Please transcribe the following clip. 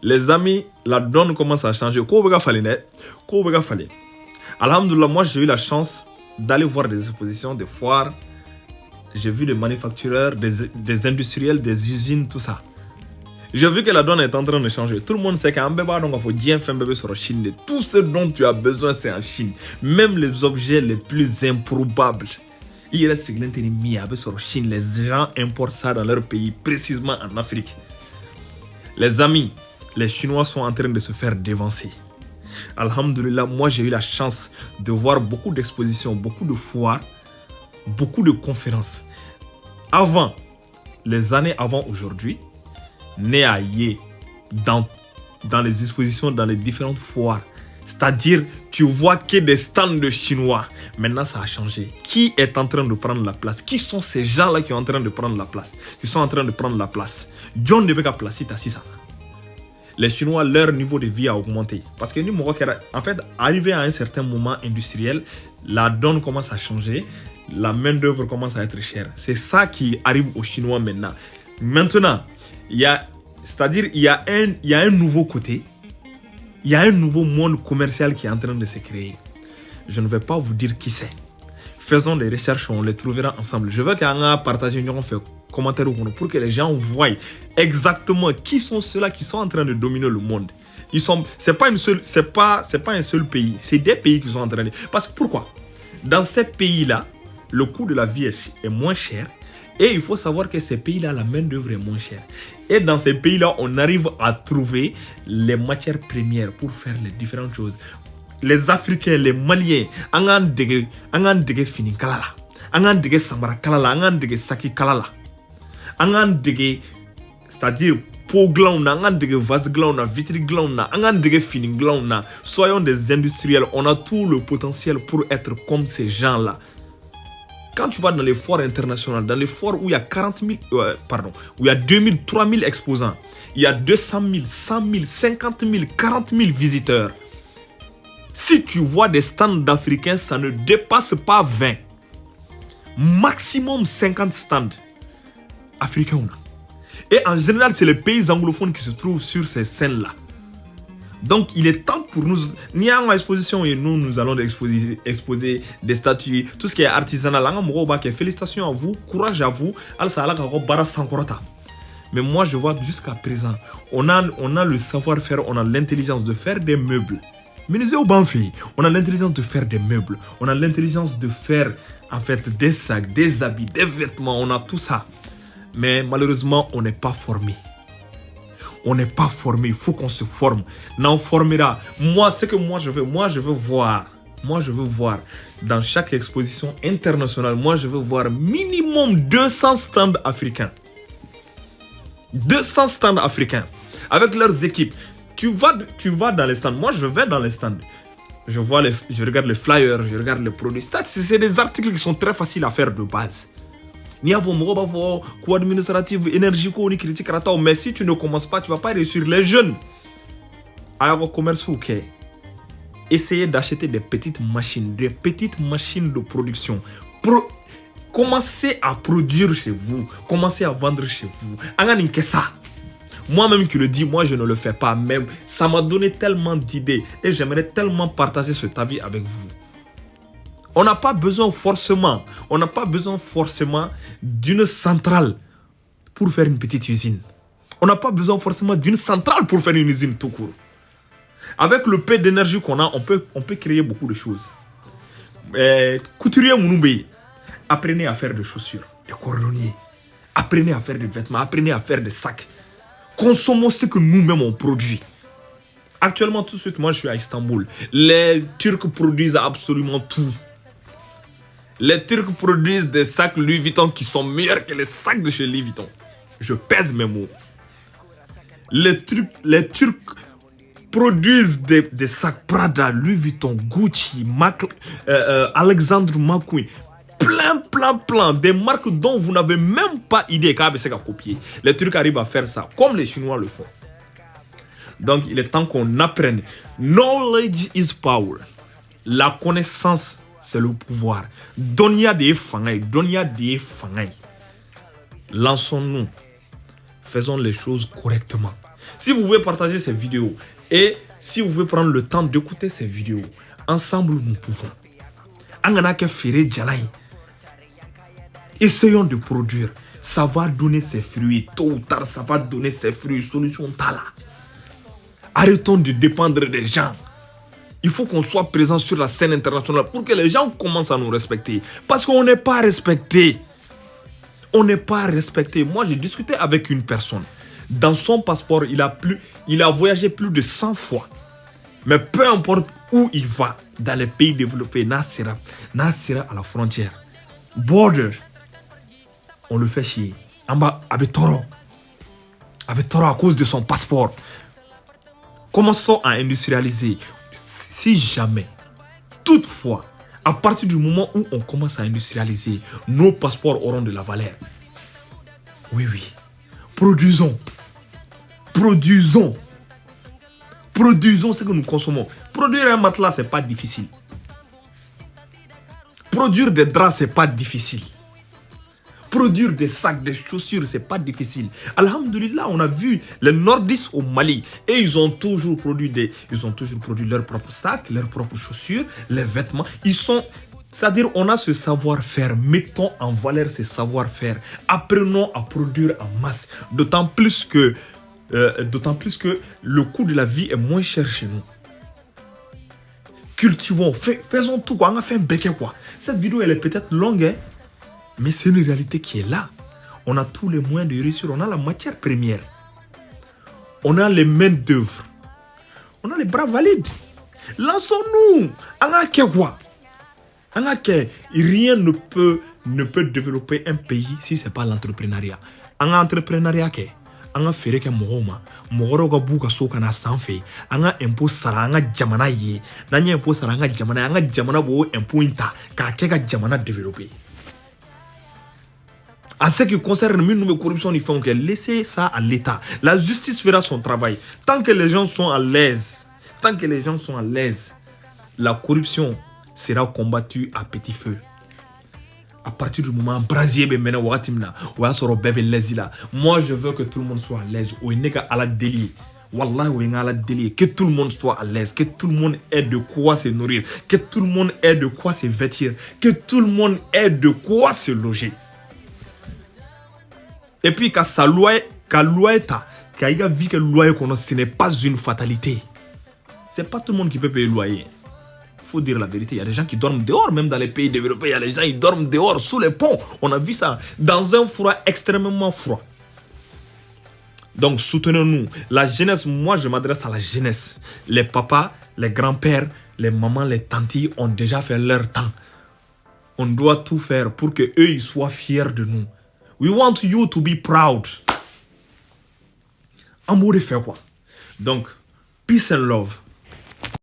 Les amis, la donne commence à changer. Alhamdoulilah, moi j'ai eu la chance d'aller voir des expositions, des foires. J'ai vu des manufacturiers, des industriels, des usines, tout ça. J'ai vu que la donne est en train de changer. Tout le monde sait qu'un bébé, donc il faut bien faire un bébé sur la Chine. Tout ce dont tu as besoin, c'est en Chine. Même les objets les plus improbables. Il reste sur la Chine. Les gens importent ça dans leur pays, précisément en Afrique. Les amis, les Chinois sont en train de se faire dévancer. Alhamdulillah, moi j'ai eu la chance de voir beaucoup d'expositions, beaucoup de foires, beaucoup de conférences. Avant, les années avant aujourd'hui, né à Yé, dans les expositions, dans les différentes foires. C'est-à-dire, tu vois que des stands de Chinois. Maintenant, ça a changé. Qui est en train de prendre la place? Qui sont ces gens-là qui sont en train de prendre la place? Qui sont en train de prendre la place? John ne veut pas placer ça. Les Chinois, leur niveau de vie a augmenté. Parce que nous, en fait, arrivé à un certain moment industriel, la donne commence à changer. La main-d'œuvre commence à être chère. C'est ça qui arrive aux Chinois maintenant. Maintenant, il y a un nouveau côté. Il y a un nouveau monde commercial qui est en train de se créer. Je ne vais pas vous dire qui c'est. Faisons des recherches, on les trouvera ensemble. Je veux qu'on partage une fait commentaire pour que les gens voient exactement qui sont ceux-là qui sont en train de dominer le monde. C'est pas un seul pays, c'est des pays qui sont en train de... Parce que pourquoi? Dans ces pays-là, le coût de la vie est moins cher. Et il faut savoir que ces pays-là, la main-d'œuvre est moins chère. Et dans ces pays-là, on arrive à trouver les matières premières pour faire les différentes choses. Les Africains, les Maliens, angan dege fini kalala, angan dege samara kalala, angan dege saki kalala, angan dege, c'est-à-dire pot glauna, angan dege vase glauna, vitre glauna, angan dege fini glauna. Soyons des industriels, on a tout le potentiel pour être comme ces gens-là. Quand tu vas dans les foires internationales, dans les foires où il y a où il y a 2000, 3000 exposants, il y a 200 000, 100 000, 50 000, 40 000 visiteurs. Si tu vois des stands d'Africains, ça ne dépasse pas 20. Maximum 50 stands africains. Et en général, c'est les pays anglophones qui se trouvent sur ces scènes-là. Donc, il est temps pour nous... Nous avons une exposition et nous allons exposer des statues, tout ce qui est artisanal. Félicitations à vous, courage à vous. Mais moi, je vois jusqu'à présent, on a le savoir-faire, on a l'intelligence de faire des meubles. Mais nous on a l'intelligence de faire des meubles. On a l'intelligence de faire, en fait, des sacs, des habits, des vêtements. On a tout ça. Mais malheureusement, on n'est pas formé. On n'est pas formé, il faut qu'on se forme. On formera. Moi, ce que moi je veux voir dans chaque exposition internationale, moi je veux voir minimum 200 stands africains. 200 stands africains avec leurs équipes. Tu vas dans les stands. Moi, je vais dans les stands. Je regarde les flyers, je regarde les produits. C'est des articles qui sont très faciles à faire de base. Administrative, énergie, critique, mais si tu ne commences pas, tu ne vas pas réussir. Les jeunes, essayez d'acheter des petites machines de production. Commencez à produire chez vous, commencez à vendre chez vous. Moi-même qui le dis, moi je ne le fais pas, même ça m'a donné tellement d'idées et j'aimerais tellement partager cet avis avec vous. On n'a pas besoin forcément d'une centrale pour faire une petite usine. On n'a pas besoin forcément d'une centrale pour faire une usine tout court. Avec le peu d'énergie qu'on a, on peut créer beaucoup de choses. Couturier Mounoubé, apprenez à faire des chaussures, des cordonniers. Apprenez à faire des vêtements, apprenez à faire des sacs. Consommons ce que nous-mêmes on produit. Actuellement, tout de suite, moi je suis à Istanbul. Les Turcs produisent absolument tout. Les Turcs produisent des sacs Louis Vuitton qui sont meilleurs que les sacs de chez Louis Vuitton. Je pèse mes mots. Les Turcs produisent des sacs Prada, Louis Vuitton, Gucci, Alexandre McQueen. Plein. Des marques dont vous n'avez même pas idée qu'à copier. Les Turcs arrivent à faire ça comme les Chinois le font. Donc, il est temps qu'on apprenne. Knowledge is power. La connaissance, c'est le pouvoir. Donia de fangay. Lançons-nous. Faisons les choses correctement. Si vous pouvez partager ces vidéos et si vous pouvez prendre le temps d'écouter ces vidéos, ensemble nous pouvons. Essayons de produire. Ça va donner ses fruits. Tôt ou tard, ça va donner ses fruits. Solution Tala. Arrêtons de dépendre des gens. Il faut qu'on soit présent sur la scène internationale pour que les gens commencent à nous respecter. Parce qu'on n'est pas respecté. On n'est pas respecté. Moi, j'ai discuté avec une personne. Dans son passeport, il a voyagé plus de 100 fois. Mais peu importe où il va, dans les pays développés, Nasira à la frontière, border, on le fait chier. En bas, avec Toro à cause de son passeport. Commençons à industrialiser. Si jamais, toutefois, à partir du moment où on commence à industrialiser, nos passeports auront de la valeur. Oui, oui. Produisons ce que nous consommons. Produire un matelas, c'est pas difficile. Produire des draps, c'est pas difficile. Produire des sacs, des chaussures, c'est pas difficile. Alhamdulillah, on a vu les nordistes au Mali et ils ont toujours produit leurs propres sacs, leurs propres chaussures, les vêtements. C'est-à-dire, on a ce savoir-faire. Mettons en valeur ce savoir-faire. Apprenons à produire en masse. D'autant plus que le coût de la vie est moins cher chez nous. Cultivons, faisons tout quoi. On a fait un béquet quoi. Cette vidéo elle est peut-être longue, hein, mais c'est une réalité qui est là. On a tous les moyens de réussir. On a la matière première. On a les mains d'œuvre. On a les bras valides. Lançons-nous. On a quoi? Rien ne peut développer un pays si ce n'est pas l'entrepreneuriat. En entrepreneuriat, on a fait que Mohoma, Mohoroga Buka Sokana Sanfe, on a impôt Saranga Jamana ye, Nanya impôt Saranga Jamana bo impointa, Kakeka Jamana développé. En ce qui concerne la corruption, il faut laisser ça à l'État. La justice fera son travail. Tant que les gens sont à l'aise, la corruption sera combattue à petit feu. À partir du moment brasier moi je veux que tout le monde soit à l'aise. Que tout le monde soit à l'aise, que tout le monde ait de quoi se nourrir, que tout le monde ait de quoi se vêtir, que tout le monde ait de quoi se loger. Et puis qu'à sa loi, ce n'est pas une fatalité. C'est pas tout le monde qui peut payer le loyer. Il faut dire la vérité, il y a des gens qui dorment dehors, même dans les pays développés, il y a des gens qui dorment dehors, sous les ponts. On a vu ça, dans un froid extrêmement froid. Donc soutenons-nous. La jeunesse, moi je m'adresse à la jeunesse. Les papas, les grands-pères, les mamans, les tantis ont déjà fait leur temps. On doit tout faire pour qu'eux ils soient fiers de nous. We want you to be proud. Amour et faire quoi? Donc, peace and love.